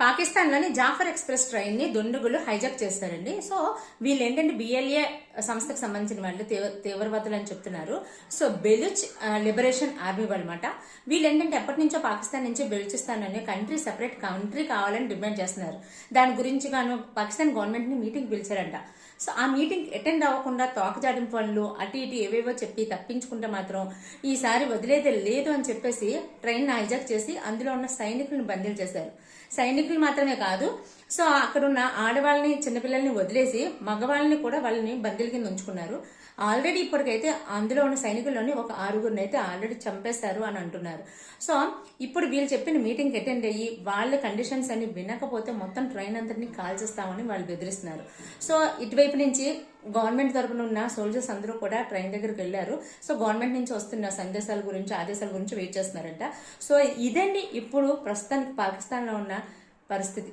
పాకిస్తాన్లోని Jafar express train ని దుండగులు హైజాక్ చేస్తారండి. సో వీళ్ళు ఏంటంటే బిఎల్ఏ సంస్థకు సంబంధించిన వాళ్ళు తీవ్రవాదులు అని చెప్తున్నారు. సో బెలుచ్ లిబరేషన్ ఆర్మీ వాళ్ళమాట. వీళ్ళు ఏంటంటే ఎప్పటి నుంచో పాకిస్తాన్ నుంచి బెలుచిస్తాన్ అనే కంట్రీ సెపరేట్ కంట్రీ కావాలని డిమాండ్ చేస్తున్నారు. దాని గురించి గాను పాకిస్తాన్ గవర్నమెంట్ ని మీటింగ్ పిలిచారంట. సో ఆ మీటింగ్ అటెండ్ అవ్వకుండా తోకజాడింపు వాళ్ళు అటు ఇటు ఏవేవో చెప్పి తప్పించుకుంటే మాత్రం ఈసారి వదిలేదే లేదు అని చెప్పేసి ట్రైన్ హైజాక్ చేసి అందులో ఉన్న సైనికులను బందీలు చేశారు. సైనికులు మాత్రమే కాదు, సో అక్కడున్న ఆడవాళ్ళని చిన్నపిల్లల్ని వదిలేసి మగవాళ్ళని కూడా వాళ్ళని బందీల కింద ఉంచుకున్నారు. ఆల్రెడీ ఇప్పటికైతే అందులో ఉన్న సైనికుల్లోని ఒక 6గురిని అయితే ఆల్రెడీ చంపేశారు అని అంటున్నారు. సో ఇప్పుడు వీళ్ళు చెప్పిన మీటింగ్ అటెండ్ అయ్యి వాళ్ళ కండిషన్స్ అన్ని వినకపోతే మొత్తం ట్రైన్ అంతటిని కాల్చేస్తామని వాళ్ళు బెదిరిస్తున్నారు. సో ఇటువైపు నుంచి గవర్నమెంట్ తరపున ఉన్న సోల్జర్స్ అందరూ కూడా ట్రైన్ దగ్గరికి వెళ్లారు. సో గవర్నమెంట్ నుంచి వస్తున్న సందేశాల గురించి ఆదేశాల గురించి వెయిట్ చేస్తున్నారంట. సో ఇదండి ఇప్పుడు ప్రస్తుతానికి పాకిస్తాన్ లో ఉన్న పరిస్థితి.